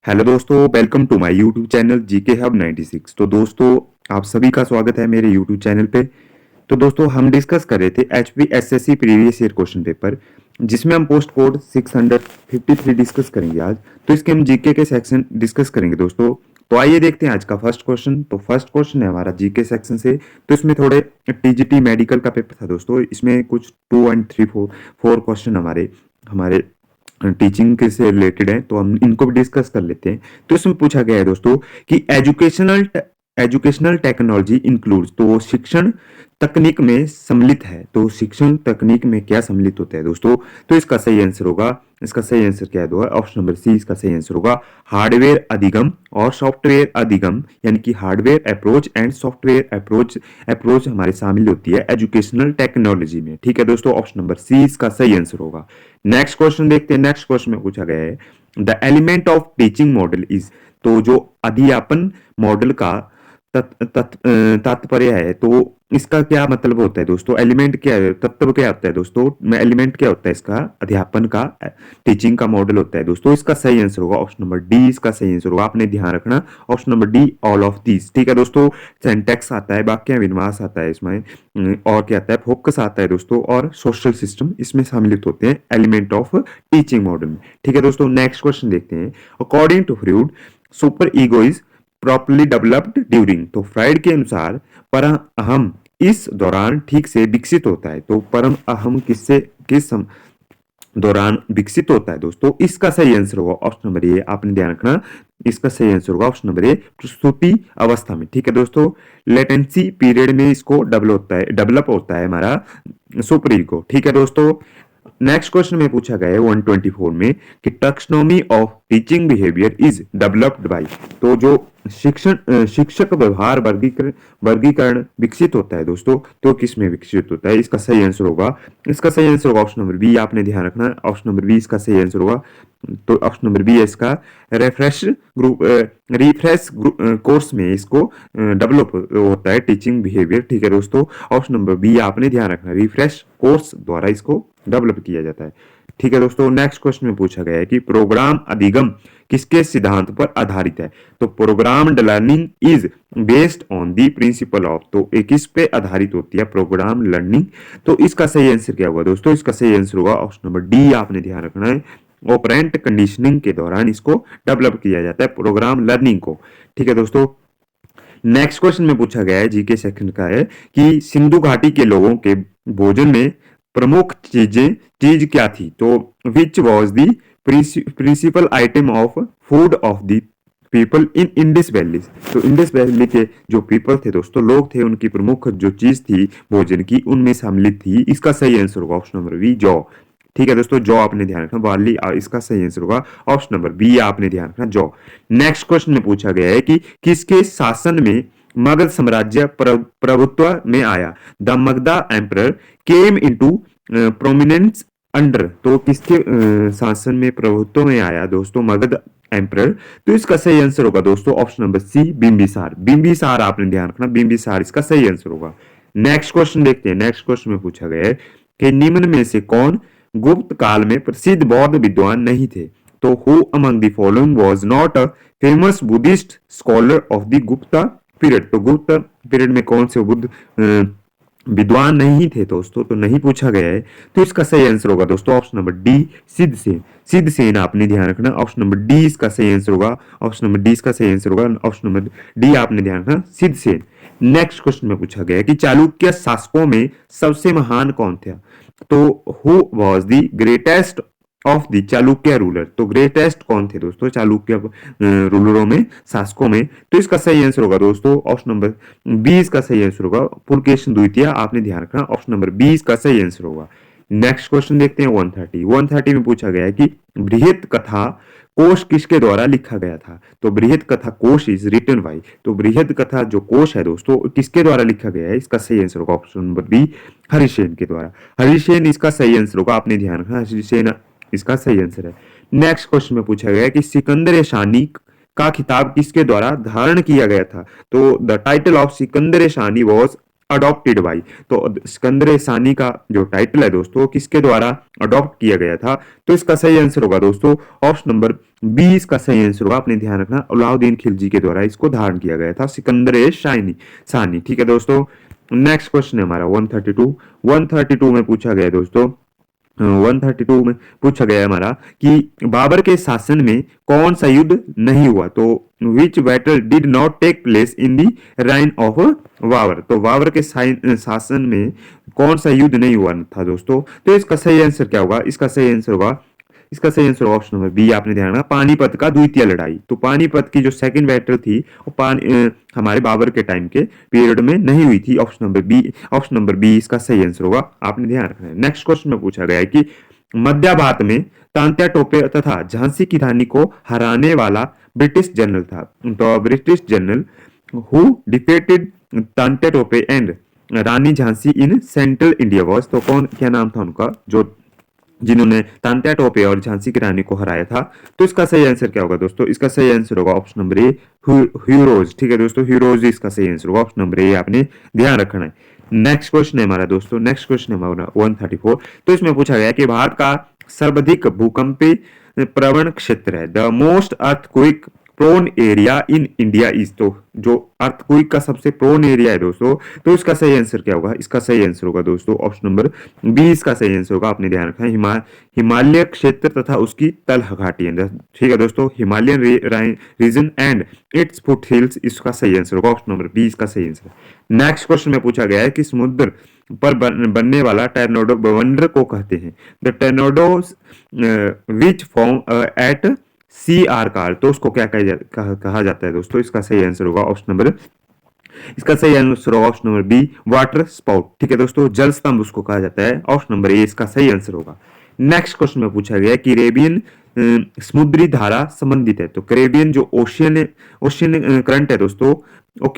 Hello दोस्तों, welcome to my YouTube channel GK hub 96। तो दोस्तों, आप सभी का स्वागत है मेरे यूट्यूब चैनल पे। तो दोस्तों, हम डिस्कस कर रहे थे HP SSC previous year question paper, जिसमें हम पोस्ट कोड 653 डिस्कस करेंगे आज। तो इसके हम जीके के सेक्शन डिस्कस करेंगे दोस्तों। तो आइए देखते हैं आज का फर्स्ट क्वेश्चन। तो फर्स्ट क्वेश्चन है हमारा जीके सेक्शन से। तो इसमें थोड़े टीजीटी मेडिकल का पेपर था दोस्तों। इसमें कुछ 2 एंड 3 4 क्वेश्चन हमारे हमारे टीचिंग के से रिलेटेड है, तो हम इनको भी डिस्कस कर लेते हैं। तो इसमें पूछा गया है दोस्तों कि एजुकेशनल टेक्नोलॉजी इंक्लूड्स, तो शिक्षण तकनीक में सम्मिलित है। तो शिक्षण तकनीक में क्या सम्मिलित होता है दोस्तों? तो इसका सही आंसर होगा, इसका सही आंसर क्या है? ऑप्शन नंबर सी इसका सही आंसर होगा, हार्डवेयर अधिगम और सॉफ्टवेयर अधिगम, यानी कि hardware approach and software approach हमारे शामिल होती है एजुकेशनल टेक्नोलॉजी में। ठीक है दोस्तों, ऑप्शन नंबर सी इसका सही आंसर होगा। नेक्स्ट क्वेश्चन देखते हैं। नेक्स्ट क्वेश्चन में पूछा गया है the element of teaching model is, तो जो अध्यापन मॉडल का तात्पर्य है, तो इसका क्या मतलब होता है दोस्तों? एलिमेंट क्या है, तत्व क्या होता है दोस्तों? में एलिमेंट क्या होता है इसका? अध्यापन का, टीचिंग का मॉडल होता है दोस्तों। इसका सही आंसर होगा ऑप्शन नंबर डी, इसका सही आंसर होगा। आपने ध्यान रखना, option number D all of these. ठीक है दोस्तों, सेंटेक्स आता है, वाक्य विन्यास आता है इसमें, और क्या आता है, फोकस आता है दोस्तों, और सोशल सिस्टम इसमें सम्मिलित होते हैं एलिमेंट ऑफ टीचिंग मॉडल में। ठीक है दोस्तों, नेक्स्ट क्वेश्चन देखते हैं। According to Freud, super ego is properly developed during, तो फ्राइड के अनुसार परम अहम इस दौरान ठीक से विकसित होता है। तो परम अहम किस दौरान विकसित होता है दोस्तों? इसका सही आंसर होगा ऑप्शन नंबर ए। आपने ध्यान रखना, इसका सही आंसर होगा ऑप्शन नंबर ए, प्रस्तुति अवस्था में। ठीक है दोस्तों, लेटेंसी पीरियड में इसको डेवलप होता है हमारा सुपर ईगो। ठीक है दोस्तों, नेक्स्ट क्वेश्चन में पूछा गया है 124 में कि taxonomy of teaching behaviour is developed by, तो जो शिक्षक व्यवहार वर्गीकरण विकसित होता है दोस्तों, तो किस में विकसित होता है? इसका सही आंसर होगा, इसका सही आंसर होगा ऑप्शन नंबर बी। आपने ध्यान रखना, ऑप्शन नंबर बी इसका सही आंसर होगा। तो ऑप्शन नंबर बी है इसका, रिफ्रेश कोर्स में इसको डेवलप होता है टीचिंग बिहेवियर। ठीक है दोस्तों, ऑप्शन नंबर बी आपने ध्यान रखना, रिफ्रेश कोर्स द्वारा इसको डेवलप किया जाता है। ठीक है दोस्तों, नेक्स्ट क्वेश्चन में पूछा गया है कि प्रोग्राम अधिगम किसके सिद्धांत पर आधारित है? तो programme learning is based on the principle of, तो एक किस पे आधारित होती है प्रोग्राम लर्निंग? तो इसका सही आंसर क्या होगा दोस्तों? इसका सही आंसर होगा ऑप्शन नंबर डी। आपने ध्यान रखना है, ऑपरेंट कंडीशनिंग के दौरान इसको डेवलप किया जाता है प्रोग्राम लर्निंग को। ठीक है दोस्तों, नेक्स्ट क्वेश्चन में पूछा गया है, जीके सेक्शन का है कि सिंधु घाटी के लोगों के भोजन में प्रमुख चीज क्या थी? तो which was the principal item of food of the people in Indus valley, तो इंडस वैली के जो पीपल थे दोस्तों, लोग थे, उनकी प्रमुख जो चीज थी भोजन की, उनमें सम्मिलित थी। इसका सही आंसर होगा ऑप्शन नंबर बी, जौ। ठीक है दोस्तों, जौ आपने ध्यान रखना, बार्ली, इसका सही आंसर होगा ऑप्शन नंबर बी। आपने ध्यान रखना, जौ। नेक्स्ट क्वेश्चन में पूछा गया है कि किसके शासन में मगध साम्राज्य प्रभुत्व में आया? The Magadha emperor came into prominence under, तो किसके शासन में प्रभुत्व में आया दोस्तों मगध एम्परर? तो इसका सही आंसर होगा दोस्तों option number C, Bimbisara. Bimbisara आपने ध्यान रखना, बिंबिसार इसका सही आंसर होगा। नेक्स्ट क्वेश्चन देखते हैं। नेक्स्ट क्वेश्चन में पूछा गया है कि निम्न में से कौन गुप्त काल में प्रसिद्ध बौद्ध विद्वान नहीं थे? तो who among the following was not a famous Buddhist scholar of the Gupta period, तो गुप्त पीरियड में कौन से बुद्ध विद्वान नहीं थे दोस्तों? तो नहीं पूछा गया है, तो इसका सही आंसर होगा दोस्तों option number D, Siddhasen. Siddhasen आपने ध्यान रखना, ऑप्शन नंबर डी इसका सही आंसर होगा, ऑप्शन नंबर डी इसका सही आंसर होगा, ऑप्शन नंबर डी आपने ध्यान रखना, सिद्धसेन। नेक्स्ट क्वेश्चन में पूछा गया है कि चालुक्य शासकों में सबसे महान कौन था? तो who was the greatest of the Chalukya ruler, तो ग्रेटेस्ट कौन थे दोस्तों चालुक्य रूलरों में, शासकों में? तो इसका सही आंसर होगा दोस्तों ऑप्शन नंबर बी, इसका सही आंसर होगा पुलकेशिन द्वितीय। आपने ध्यान रखना, ऑप्शन नंबर बी इसका सही आंसर होगा। नेक्स्ट क्वेश्चन देखते हैं 130 में पूछा गया है कि बृहत कथा कोश किसके द्वारा लिखा गया था? तो बृहत कथा कोश इज रिटन बाय, तो बृहत कथा जो कोश है दोस्तों किसके द्वारा लिखा गया है? इसका सही आंसर होगा ऑप्शन नंबर बी, हरिसेन के द्वारा। हरिसेन इसका सही आंसर होगा, आपने ध्यान रखना, हरिसेन इसका सही आंसर है। नेक्स्ट क्वेश्चन में पूछा गया है कि सिकंदर शानी का खिताब किसके द्वारा धारण किया गया था? तो the title of Sikandar Shani was adopted by. तो सिकंदर सानी का जो टाइटल है दोस्तों किसके द्वारा अडॉप्ट किया गया था? तो इसका सही आंसर होगा दोस्तों ऑप्शन नंबर बी इसका सही आंसर होगा। आपने ध्यान रखना अलाउद्दीन खिलजी के द्वारा इसको धारण किया गया था, सिकंदर सानी। ठीक है दोस्तों, नेक्स्ट क्वेश्चन है हमारा 132। 132 में पूछा गया दोस्तों 132 में पूछा गया हमारा कि बाबर के शासन में कौन सा युद्ध नहीं हुआ? तो which battle did not take place in the reign of Babur. तो बाबर के शासन में कौन सा युद्ध नहीं हुआ था दोस्तों? तो इसका सही आंसर क्या होगा? इसका सही आंसर ऑप्शन नंबर बी। आपने ध्यान रखना पानीपत का द्वितीय लड़ाई। तो पानीपत की जो सेकंड बैटल थी वो हमारे बाबर के टाइम के पीरियड में नहीं हुई थी। ऑप्शन नंबर बी इसका सही आंसर होगा। आपने ध्यान रखना है। नेक्स्ट क्वेश्चन में पूछा गया है कि मध्याभारत में तांत्या टोपे तथा झांसी की रानी को हराने वाला ब्रिटिश जनरल था। तो British general who defeated Tantya Tope and Rani Jhansi in central India was. तो कौन क्या नाम था उनका जो जिन्होंने तांत्या टोपे और झांसी की रानी को हराया था? तो इसका सही आंसर क्या होगा दोस्तों? इसका सही आंसर होगा ऑप्शन नंबर ए हीरोज। ठीक है दोस्तों, हीरोज इसका सही आंसर होगा। ऑप्शन नंबर ए आपने ध्यान रखना है। नेक्स्ट क्वेश्चन है हमारा दोस्तों, नेक्स्ट क्वेश्चन है हमारा 134। तो इसमें पूछा गया कि भारत का सर्वाधिक भूकंपी प्रवण क्षेत्र है। The most earthquake prone area in India is. तो जो अर्थक्वेक का सबसे प्रोन एरिया है दोस्तों, तो इसका सही आंसर क्या होगा? इसका सही आंसर होगा दोस्तों ऑप्शन नंबर बी इसका सही आंसर होगा। आपने ध्यान रखना है हिमालय क्षेत्र तथा उसकी तलह घाटियां। ठीक है दोस्तों, Himalayan region and its foothills इसका सही आंसर होगा। ऑप्शन नंबर बी इसका सही आंसर। नेक्स्ट क्वेश्चन में पूछा गया है कि समुद्र पर बनने वाला टर्नेडो बवंडर को कहते हैं। The tornadoes which form at sea are car. तो उसको क्या कहा जाता है दोस्तों? इसका सही आंसर होगा option number B waterspout. ठीक है दोस्तों, जल स्तंभ उसको कहा जाता है। ऑप्शन नंबर ए इसका सही आंसर होगा। नेक्स्ट क्वेश्चन में पूछा गया कि कैरेबियन समुद्री धारा संबंधित है। तो कैरेबियन जो ओशियन करंट है दोस्तों वो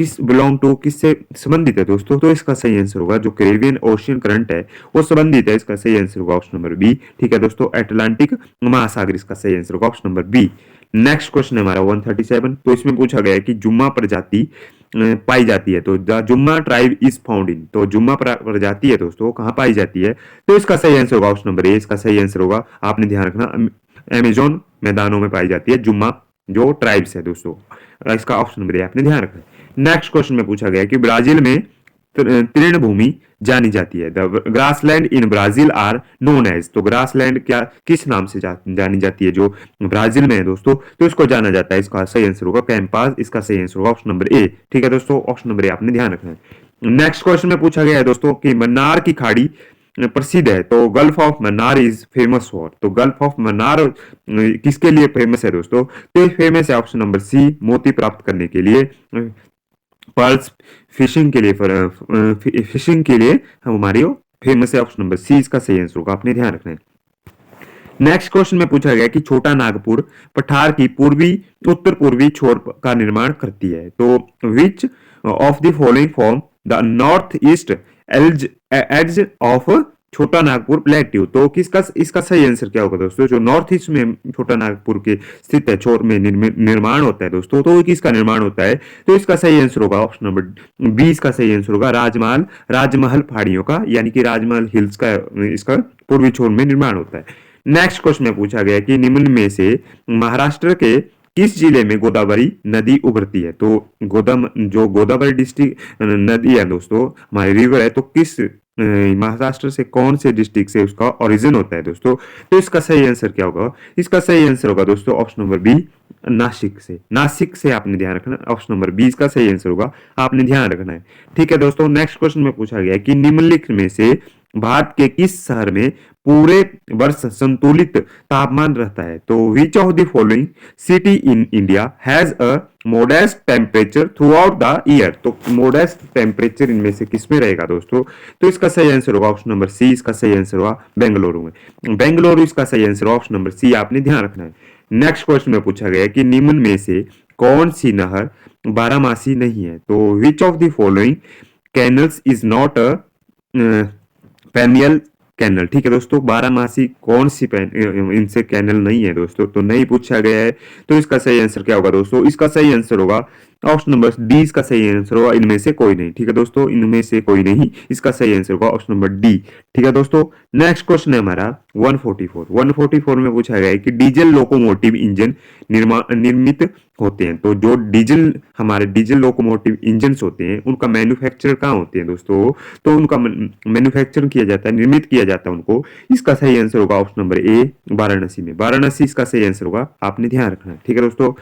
किससे संबंधित है दोस्तों? तो इसका सही आंसर होगा जो कैरेबियन ओशियन करंट है वो संबंधित है। इसका सही आंसर होगा ऑप्शन नंबर बी। ठीक है दोस्तों, अटलांटिक महासागर इसका सही आंसर होगा option number B. Next question है हमारा 137। तो इसमें पूछा गया है कि जुम्मा प्रजाति पाई जाती है। तो द जुम्मा ट्राइब इज फाउंड इन। तो जुम्मा प्रजाति है दोस्तों कहाँ पाई जाती है? तो इसका सही आंसर होगा ऑप्शन नंबर ए इसका सही आंसर होगा। आपने ध्यान रखना अमेजोन मैदानों में पाई जाती है जुम्मा जो ट्राइब्स है दोस्तों। इसका ऑप्शन नंबर ए आपने ध्यान रखना है। नेक्स्ट क्वेश्चन में पूछा गया कि ब्राजील में तृणभूमि जानी जाती है। The grassland in Brazil are known as. तो ग्रासलैंड क्या किस नाम से जानी जाती है जो ब्राजील में है दोस्तों? तो इसको जाना जाता है। इसका सही आंसर होगा कैंपास। इसका सही आंसर होगा ऑप्शन नंबर ए। ठीक है दोस्तों, ऑप्शन नंबर ए आपने ध्यान रखना है। नेक्स्ट क्वेश्चन में पूछा गया है दोस्तों कि मन्नार की खाड़ी प्रसिद्ध है। तो gulf of Mannar is famous for. तो गल्फ ऑफ मन्नार किसके लिए फेमस है दोस्तों? तो फेमस है ऑप्शन नंबर सी मोती प्राप्त करने के लिए, पर्ल्स फिशिंग के लिए हमारी फेमस है। ऑप्शन नंबर सी इसका सही आंसर होगा। आपने ध्यान रखना है। नेक्स्ट क्वेश्चन में पूछा गया कि छोटा नागपुर पठार की उत्तर पूर्वी छोर का निर्माण करती है। तो which of the following form the north east edge of Chota Nagpur plateau. तो इसका सही आंसर क्या होगा दोस्तों? जो नॉर्थ ईस्ट में छोटा नागपुर के स्थित है छोर में निर्माण होता है दोस्तों, तो किसका निर्माण होता है? तो इसका सही आंसर होगा ऑप्शन नंबर बी इसका सही आंसर होगा राजमहल पहाड़ियों का, यानी कि राजमहल हिल्स का इसका पूर्वी छोर में निर्माण होता है। नेक्स्ट क्वेश्चन में पूछा गया कि निम्न में से महाराष्ट्र के किस जिले में गोदावरी नदी उभरती है? तो गोदावरी डिस्ट्रिक्ट नदी है दोस्तों हमारी रिवर है, तो किस महाराष्ट्र से कौन से डिस्ट्रिक्ट से उसका ओरिजिन होता है दोस्तों? तो इसका सही आंसर क्या होगा? इसका सही आंसर होगा दोस्तों ऑप्शन नंबर बी नासिक से आपने ध्यान रखना। ऑप्शन नंबर बी इसका सही आंसर होगा। आपने ध्यान रखना है। ठीक है दोस्तों, नेक्स्ट क्वेश्चन में पूछा गया कि निम्नलिखित में से भारत के किस शहर में पूरे वर्ष संतुलित तापमान रहता है? तो which of the following city in India has a modest temperature through out the year. तो मोडेस्ट टेम्परेचर इनमें से किसमें रहेगा दोस्तों? तो इसका सही आंसर होगा ऑप्शन नंबर सी इसका सही आंसर होगा बेंगलुरु में। बेंगलुरु इसका सही आंसर ऑप्शन नंबर सी आपने ध्यान रखना है। नेक्स्ट क्वेश्चन में पूछा गया कि निम्न में से कौन सी नहर बारहमासी नहीं है? तो which of the following canals is not a perennial canal. ठीक है दोस्तों, बारहमासी कौन सी इनसे कैनल नहीं है दोस्तों? तो नहीं पूछा गया है। तो इसका सही आंसर क्या होगा दोस्तों? इसका सही आंसर होगा ऑप्शन नंबर डी इसका सही आंसर होगा, इनमें से कोई नहीं। ठीक है दोस्तों, इनमें से कोई नहीं, इसका सही आंसर होगा ऑप्शन नंबर डी। ठीक है दोस्तों, नेक्स्ट क्वेश्चन है हमारा 144। 144 में पूछा गया है कि डीजल लोकोमोटिव इंजन निर्मित होते हैं। तो जो डीजल हमारे डीजल लोकोमोटिव इंजन होते हैं उनका मैन्युफैक्चर कहाँ होते हैं दोस्तों? तो उनका मैन्युफैक्चर किया जाता है, निर्मित किया जाता है उनको। इसका सही आंसर होगा ऑप्शन नंबर ए, वाराणसी में। वाराणसी इसका सही आंसर होगा, आपने ध्यान रखना है। ठीक है दोस्तों,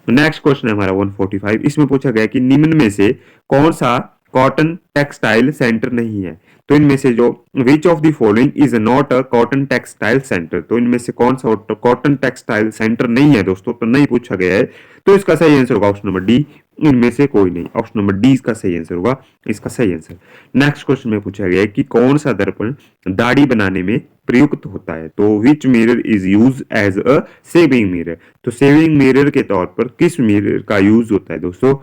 नेक्स्ट क्वेश्चन है हमारा 145। इसमें पूछा गया कि निम्न में से कौन सा कॉटन टेक्सटाइल सेंटर नहीं है? तो इनमें से जो विच of the following is not a cotton textile centre, तो इनमें से कौन सा कॉटन टेक्सटाइल सेंटर नहीं है दोस्तों? तो नहीं पूछा गया है, तो इसका सही आंसर होगा ऑप्शन नंबर डी, इनमें से कोई नहीं। ऑप्शन नंबर डी इसका सही आंसर होगा, इसका सही आंसर। नेक्स्ट क्वेश्चन में पूछा गया है कि कौन सा दर्पण दाढ़ी बनाने में प्रयुक्त होता है? तो which mirror is use as a shaving mirror, तो सेविंग मिरर के तौर पर किस मिरर का यूज होता है दोस्तों?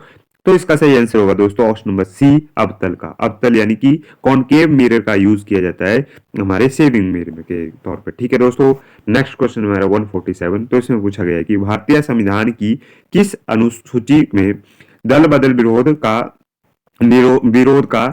तो इसका सही आंसर होगा दोस्तों ऑप्शन नंबर सी, अवतल का। अवतल यानी कि कॉनकेव मिरर का यूज किया जाता है हमारे सेविंग मिरर के तौर पर। ठीक है दोस्तों, नेक्स्ट क्वेश्चन हमारा 147। तो इसमें पूछा गया है कि भारतीय संविधान की किस अनुसूची में दल बदल विरोध का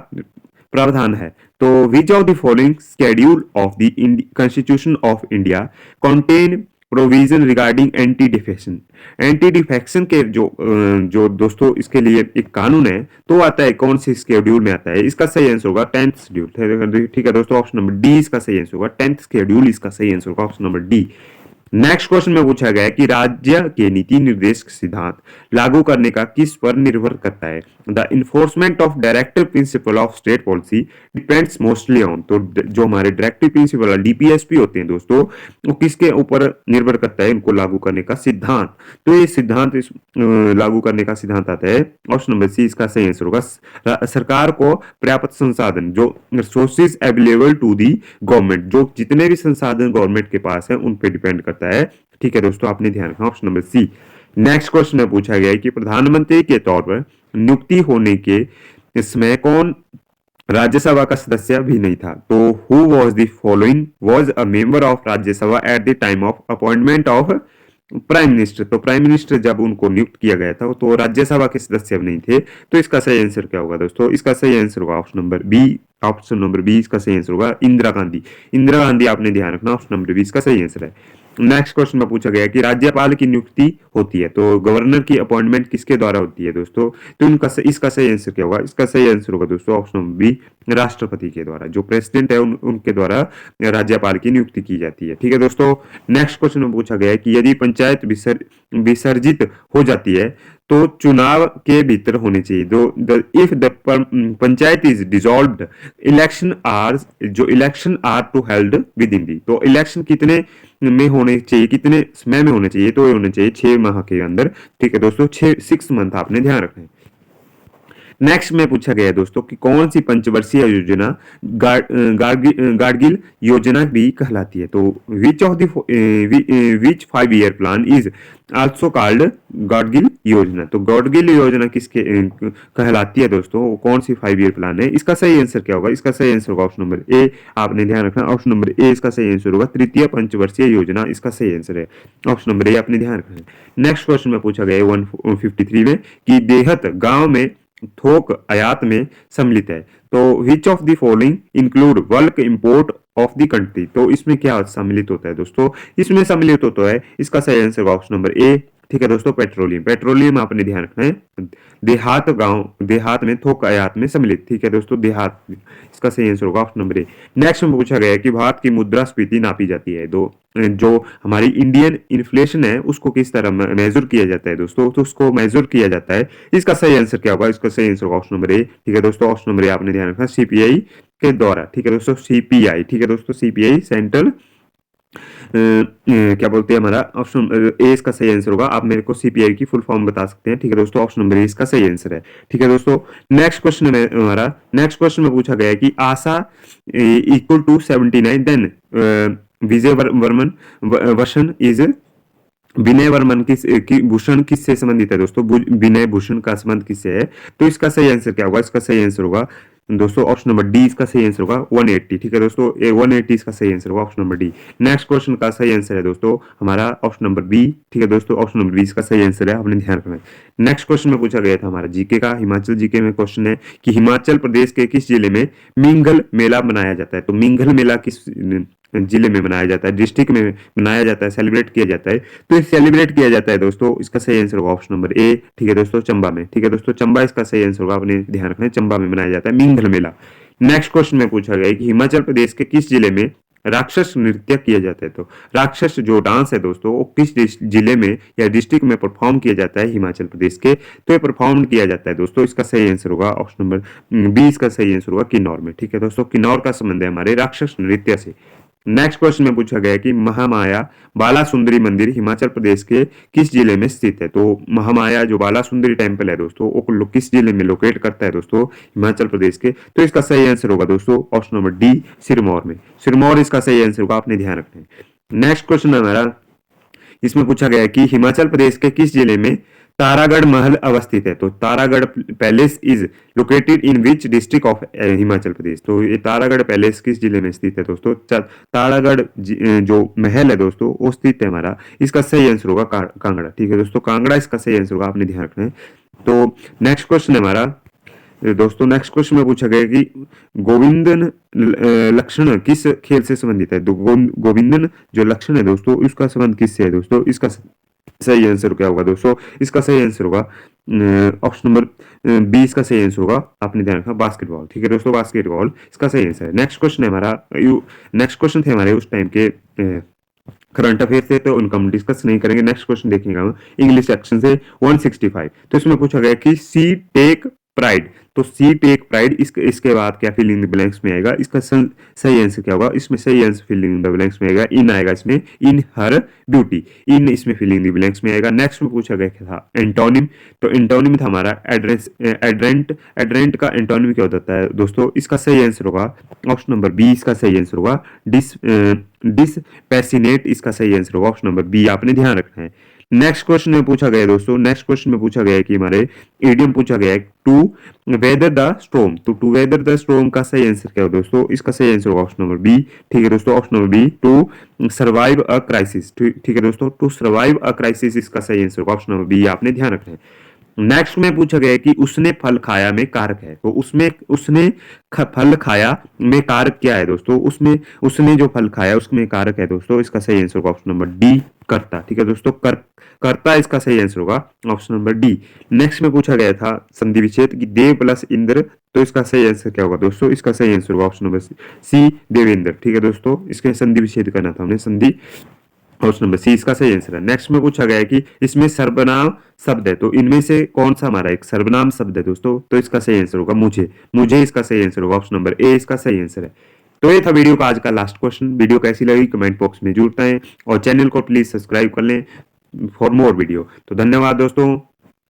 प्रावधान है? तो which of the following schedule of the constitution of India contain provision regarding anti defection? Anti defection के जो दोस्तों इसके लिए एक कानून है, तो आता है कौन से शेड्यूल में आता है? इसका सही आंसर होगा 10th शेड्यूल। ठीक है दोस्तों, ऑप्शन नंबर डी इसका सही आंसर होगा, 10th शेड्यूल इसका सही आंसर होगा, option number D. Next question में पूछा गया है कि राज्य के नीति निर्देशक सिद्धांत लागू करने का किस पर निर्भर करता है? The enforcement of directive principle of state policy depends mostly on, तो जो हमारे डायरेक्टिव प्रिंसिपल डीपीएसपी होते हैं दोस्तों, वो किसके ऊपर निर्भर करता है इनको लागू करने का सिद्धांत? तो ये सिद्धांत लागू करने का सिद्धांत आता है ऑप्शन नंबर सी, इसका सही आंसर होगा सरकार को पर्याप्त संसाधन, जो resources available to the government, जो जितने भी संसाधन गवर्नमेंट के पास है उन पे डिपेंड करता है। ठीक है दोस्तों, आपने ध्यान रखना, option number C. Next question में पूछा गया है कि प्रधानमंत्री के तौर पर नियुक्ति होने के समय कौन राज्यसभा का सदस्य भी नहीं था? तो who was the following was a member of Rajya Sabha at the time of appointment of prime minister? तो प्राइम मिनिस्टर जब उनको नियुक्त किया गया था तो राज्यसभा के सदस्य नहीं थे। तो इसका सही आंसर क्या होगा दोस्तों? इसका सही आंसर होगा option number B. Option number B इसका सही आंसर होगा, इंदिरा गांधी। इंदिरा गांधी, आपने ध्यान रखना, ऑप्शन नंबर बी इसका सही आंसर है। नेक्स्ट क्वेश्चन में पूछा गया कि राज्यपाल की नियुक्ति होती है, तो गवर्नर की अपॉइंटमेंट किसके द्वारा होती है दोस्तों? तो इनका इसका सही आंसर क्या होगा? इसका सही आंसर होगा दोस्तों ऑप्शन नंबर बी, राष्ट्रपति के द्वारा। जो प्रेसिडेंट है उनके द्वारा राज्यपाल की नियुक्ति की जाती है। ठीक है दोस्तों, नेक्स्ट क्वेश्चन में पूछा गया है कि यदि पंचायत विसर्जित हो जाती है तो चुनाव के भीतर होने चाहिए। If the panchayat is dissolved election are to held within the, तो इलेक्शन कितने में होने चाहिए, कितने समय में होने चाहिए? तो ये होने चाहिए 6 माह के अंदर। ठीक है दोस्तों, 6 मंथ, आपने ध्यान रखना है। नेक्स्ट में पूछा गया है दोस्तों कि कौन सी पंचवर्षीय योजना गाडगिल योजना भी कहलाती है? तो विच 5 year plan is also called Gadgil योजना? तो गाडगिल योजना किसके कहलाती है दोस्तों? वो कौन सी 5 ईयर प्लान है? इसका सही आंसर क्या होगा? इसका सही आंसर होगा ऑप्शन नंबर ए, आपने ध्यान रखना, ऑप्शन नंबर ए इसका सही आंसर होगा, तृतीय पंचवर्षीय योजना इसका सही आंसर है, ऑप्शन नंबर ए, आपने ध्यान रखना है। नेक्स्ट क्वेश्चन में पूछा गया है 153 में कि देहत गांव में थोक आयात में सम्मिलित है, तो which of the following include bulk import of the country? तो इसमें क्या सम्मिलित होता है दोस्तों? इसमें सम्मिलित होता है, इसका सही आंसर ऑप्शन नंबर ए। ठीक है दोस्तों, पेट्रोलियम। पेट्रोलियम आपने ध्यान रखना है, देहात में थोक आयात में सम्मिलित। ठीक है दोस्तों, देहात, इसका सही आंसर होगा ऑप्शन नंबर ए। नेक्स्ट में पूछा गया है कि भारत की मुद्रास्फीति नापी जाती है, जो हमारी इंडियन इन्फ्लेशन है उसको किस तरह मेजर किया जाता है दोस्तों? तो उसको मेजर किया जाता है, इसका सही आंसर क्या होगा? इसका सही आंसर होगा ऑप्शन नंबर ए। ठीक है दोस्तों, ऑप्शन नंबर ए आपने ध्यान रखना, सीपीआई के द्वारा। ठीक है दोस्तों, सीपीआई। ठीक है दोस्तों, सीपीआई सेंट्रल क्या बोलते हैं, हमारा ऑप्शन ए इसका सही आंसर होगा। आप मेरे को सीपीआई की फुल फॉर्म बता सकते हैं। ठीक है दोस्तों, ऑप्शन नंबर ए इसका सही आंसर है। ठीक है दोस्तों, नेक्स्ट क्वेश्चन में हमारा नेक्स्ट क्वेश्चन में पूछा गया है कि आशा इक्वल टू 79 देन विजय वर्मन वसन इज विनय वर्मन की भूषण किससे संबंधित है दोस्तों? विनय भूषण का संबंध किससे है? तो इसका सही आंसर क्या होगा? इसका सही आंसर होगा दोस्तों ऑप्शन नंबर डी इसका सही आंसर होगा 180। ठीक है दोस्तों, 180 इसका सही आंसर होगा option number D. Next question का सही आंसर है दोस्तों हमारा ऑप्शन नंबर बी। ठीक है दोस्तों, ऑप्शन नंबर बी इसका सही आंसर है, आपने ध्यान रखना है। नेक्स्ट क्वेश्चन में पूछा गया था हमारा जीके का, हिमाचल जीके में क्वेश्चन है कि हिमाचल प्रदेश के किस जिले में मिंगल मेला मनाया जाता है। तो मिंगल मेला किस जिले में मनाया जाता है, डिस्ट्रिक्ट में मनाया जाता है, सेलिब्रेट किया जाता है। तो ये सेलिब्रेट किया जाता है दोस्तों, इसका सही आंसर होगा ऑप्शन नंबर ए। ठीक है दोस्तों, चंबा में। ठीक है दोस्तों, चंबा इसका सही आंसर होगा, आपने ध्यान रखना है, चंबा में मनाया जाता है मिंगल मेला। नेक्स्ट क्वेश्चन में पूछा गया है कि हिमाचल प्रदेश के किस जिले में राक्षस नृत्य किया जाता है। तो राक्षस जो डांस है दोस्तों वो किस जिले में या डिस्ट्रिक्ट में परफॉर्म किया जाता है हिमाचल प्रदेश के। तो ये परफॉर्म किया जाता है दोस्तों, इसका सही आंसर होगा ऑप्शन नंबर बी, इसका सही आंसर होगा किन्नौर में। ठीक है दोस्तों, किन्नौर का संबंध है हमारे राक्षस नृत्य से। नेक्स्ट क्वेश्चन में पूछा गया है कि महामाया बाला सुंदरी मंदिर हिमाचल प्रदेश के किस जिले में स्थित है। तो महामाया जो बाला सुंदरी टेम्पल है दोस्तों वो किस जिले में लोकेट करता है दोस्तों, हिमाचल प्रदेश के। तो इसका सही आंसर होगा दोस्तों ऑप्शन नंबर डी, सिरमौर में। सिरमौर इसका सही आंसर होगा, आपने ध्यान रखना है। नेक्स्ट क्वेश्चन हमारा इसमें पूछा गया है कि हिमाचल प्रदेश के किस जिले में तारागढ़ महल अवस्थित है। तो Taragarh palace is located in which district of Himachal Pradesh. तो ये तारागढ़ पैलेस किस जिले में स्थित है दोस्तों, तारागढ़ जो महल है दोस्तों वो स्थित है हमारा, इसका सही आंसर होगा कांगड़ा। ठीक है दोस्तों, कांगड़ा इसका सही आंसर होगा, आपने ध्यान रखना है। तो नेक्स्ट क्वेश्चन है हमारा दोस्तों, नेक्स्ट क्वेश्चन में पूछा गया कि गोविंदन लक्षण किस खेल से संबंधित है। गोविंदन जो लक्षण है दोस्तों इसका संबंध किससे है दोस्तों, इसका सही आंसर क्या होगा दोस्तों, इसका सही आंसर होगा ऑप्शन नंबर बी, इसका सही आंसर होगा, आपने ध्यान रखा बास्केटबॉल। ठीक है दोस्तों, बास्केटबॉल इसका सही आंसर है। नेक्स्ट क्वेश्चन है हमारा, नेक्स्ट क्वेश्चन थे हमारे उस टाइम के करंट अफेयर से, तो उनका हम डिस्कस नहीं करेंगे। नेक्स्ट क्वेश्चन देखेंगे हम इंग्लिश सेक्शन से 165। तो इसमें पूछा गया कि सी टेक प्राइड। तो सी टेक प्राइड इसके बाद क्या फिल इन द ब्लैंक्स में आएगा, इसका सही आंसर क्या होगा, इसमें सही answer fill in the blanks में आएगा इन आएगा, इसमें इन हर ब्यूटी, इन इसमें फिल इन द ब्लैंक्स में आएगा। नेक्स्ट में पूछा गया क्या था एंटोनिम। तो एंटोनिम था हमारा एड्रेस एड्रेंट। एड्रेंट का एंटोनिम क्या होता है दोस्तों, इसका सही आंसर होगा ऑप्शन नंबर बी, इसका सही आंसर होगा डिसपैसिनेट, इसका सही आंसर होगा ऑप्शन नंबर बी, आपने ध्यान रखना है। नेक्स्ट क्वेश्चन में पूछा गया दोस्तों, नेक्स्ट क्वेश्चन में पूछा गया है कि हमारे इडियम पूछा गया है टू वेदर द स्टॉर्म। तो टू वेदर द स्टॉर्म का सही आंसर क्या हो दोस्तों, इसका सही आंसर होगा ऑप्शन नंबर बी। ठीक है दोस्तों, option number B, to survive a crisis. ठीक है दोस्तों, टू सर्वाइव अ क्राइसिस इसका सही आंसर होगा ऑप्शन नंबर बी, आपने ध्यान रखना है। नेक्स्ट में पूछा गया है कि उसने फल खाया में कारक है। तो उसने फल खाया में कारक क्या है दोस्तों, उसने जो फल खाया उसमें कारक है दोस्तों, इसका सही आंसर होगा ऑप्शन नंबर डी, कर्ता। ठीक है दोस्तों, कर्ता इसका सही आंसर होगा ऑप्शन नंबर डी। नेक्स्ट में पूछा गया था संधि विच्छेद की देव प्लस इंद्र। तो इसका सही आंसर क्या होगा दोस्तों, इसका सही आंसर होगा ऑप्शन नंबर सी, देवेंद्र। ठीक है दोस्तों, इसके संधि विच्छेद करना था हमने, संधि ऑप्शन नंबर सी इसका सही आंसर है। नेक्स्ट में पूछा गया है कि इसमें सर्वनाम शब्द है, तो इनमें से कौन सा हमारा एक सर्वनाम शब्द है दोस्तों, तो इसका सही आंसर होगा मुझे इसका सही आंसर होगा ऑप्शन नंबर ए, इसका सही आंसर है। तो ये था वीडियो का आज का लास्ट क्वेश्चन। वीडियो कैसी लगी कमेंट बॉक्स में जरूर बताएं और चैनल को प्लीज सब्सक्राइब कर लें फॉर मोर वीडियो। तो धन्यवाद दोस्तों।